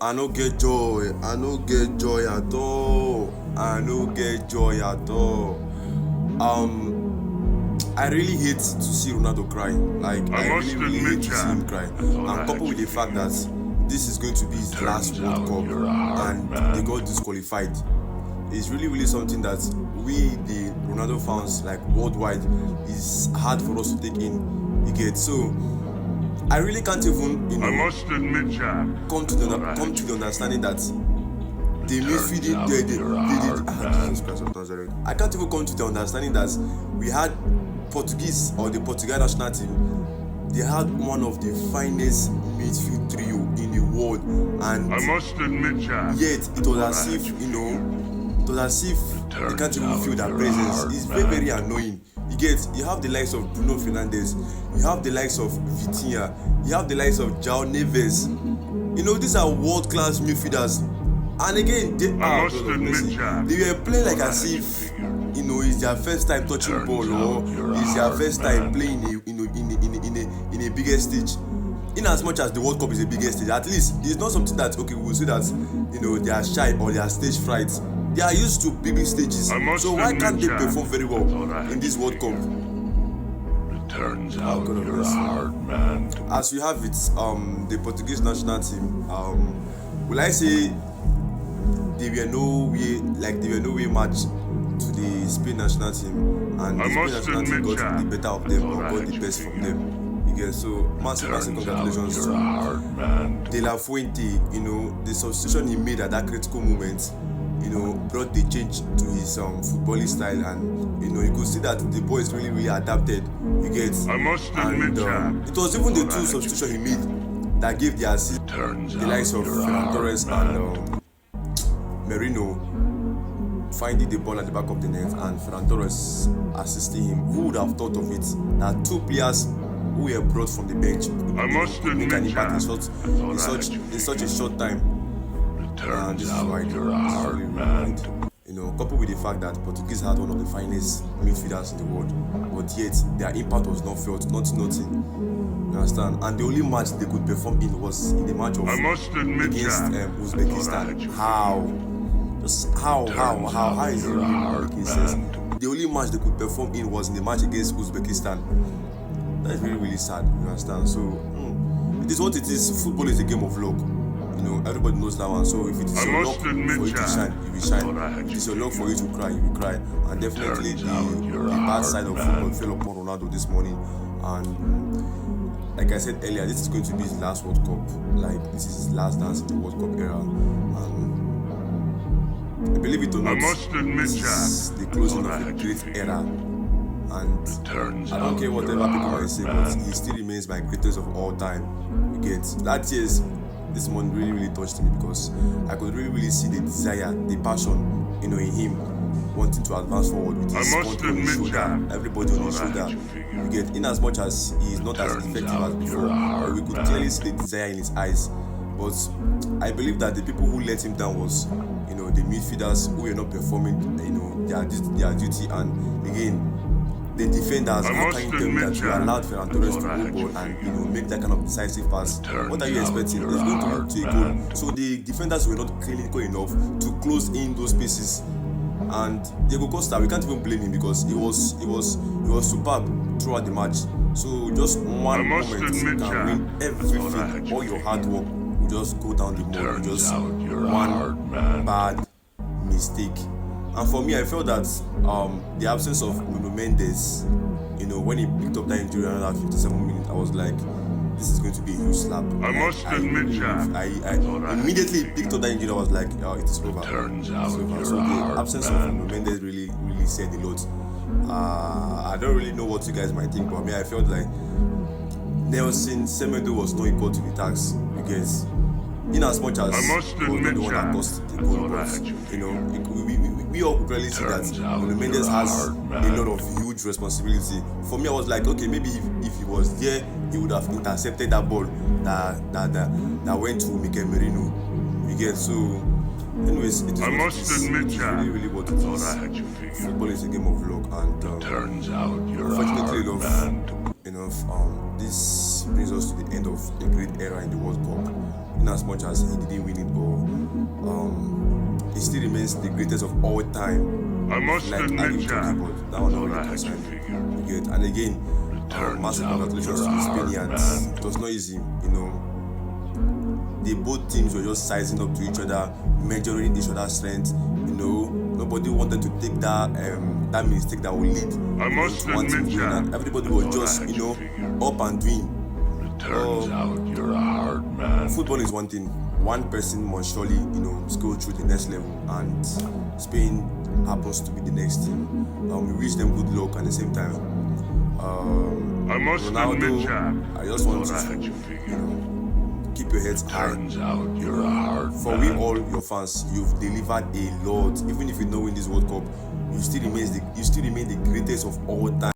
I no get joy. I no get joy at all. I no get joy at all. I really hate to see Ronaldo cry. Like I really hate to see him cry. And coupled with the fact that this is going to be his last World Cup and they got disqualified, it's really something that we the Ronaldo fans like worldwide is hard for us to take in. You get so. I really can't even, I must admit, Jack. come to the understanding that the midfield I can't even come to the understanding that we had Portuguese or the Portugal national team. They had one of the finest midfield trio in the world, and I must admit, Jack. yet it was as if it was as if they can't even feel their presence. It's very annoying. You have the likes of Bruno Fernandes, you have the likes of Vitinha, you have the likes of João Neves. These are world-class midfielders. And again, they were playing like as if it's their first time touching ball, or it's their first time playing in a bigger stage. In as much as the World Cup is a bigger stage, at least it's not something that we will say that they are shy or they are stage fright. They are used to big stages, so why can't they perform very well in this World Cup? It turns out you're a hard man. As we have it, the Portuguese national team, will I say they were no way match to the Spain national team, and the Spain national team got the better of them or got the best from them. So massive congratulations to De La Fuente. The substitution he made at that critical moment, brought the change to his footballing style, and you could see that the boys really adapted. I must admit, it was even the two substitution he made that gave the assist. The likes of Ferran Torres and Merino finding the ball at the back of the net, and Ferran Torres assisting him. Who would have thought of it that two players who were brought from the bench could make an impact in such a short time? And this is why you're a hard man. Coupled with the fact that Portuguese had one of the finest midfielders in the world, but yet their impact was not felt, nothing. You understand? And the only match they could perform in was in the match of against Uzbekistan. How is it really making sense? The only match they could perform in was in the match against Uzbekistan. That is really sad. You understand? So it is what it is. Football is a game of luck. Everybody knows that one. So if it is your luck for you to shine, you will shine. If it is your luck for you to cry, you will cry. And definitely the bad side of football fell upon Ronaldo this morning. And like I said earlier, this is going to be his last World Cup. Like this is his last dance in the World Cup era. And I believe it or not, this is the closing of a great era. And I don't care whatever people might say, but he still remains my greatest of all time. That year's this one really touched me, because I could really see the desire, the passion, in him wanting to advance forward with his country on his shoulder, everybody on his shoulder. In as much as he is not as effective as before, but we could clearly see the desire in his eyes. But I believe that the people who let him down was, the midfielders who were not performing, their duty, and again, the defenders. How can you tell me that you allowed Ferran Torres to hold ball and make that kind of decisive pass? What are you expecting? It's going to lead to a goal. So the defenders were not clinical enough to close in those spaces. And Diego Costa, we can't even blame him, because he was superb throughout the match. So just one moment can win everything. All your hard work will just go down the mold. Just one bad mistake. And for me, I felt that the absence of Nuno Mendes, when he picked up that injury around that 57 minutes, I was like, this is going to be a huge slap. I immediately picked up that injury. I was like, oh, it's over. So the absence of Nuno Mendes really said a lot. I don't really know what you guys might think, but I felt like Nelson Semedo was not equal to the task, because in as much as he was not the one that caused the goal, but we all could really see that Nuno Mendes has a lot of huge responsibility. For me, I was like, okay, maybe if he was there, he would have intercepted that ball that went to Mikel Merino. So anyways, it is really what it is. Football is a game of luck, and unfortunately enough, this brings us to the end of a great era in the World Cup. in as much as he didn't win it, but he still remains the greatest of all time. I must Like admit, Ari Jack, talking about that one thought already I had you concerned. figured. You get, and again, massive out congratulations you're to a the hard Spaniards. man. It was not easy, you know. Both teams were just sizing up to each other, measuring each other's strength. You know, nobody wanted to take that that mistake that will lead I must to one team admit, win, Jack, and everybody was thought just I had you figured. up and doing. Turns out you're a hard man. Football is one thing. One person must surely, go through the next level, and Spain happens to be the next team. We wish them good luck at the same time. I must Ronaldo, admit, Jack, I just want thought I you had you to, figured. keep your heads high. Turns out you're a hard For man. we all your fans, you've delivered a lot. Even if you don't win this World Cup, you still remain the greatest of all time.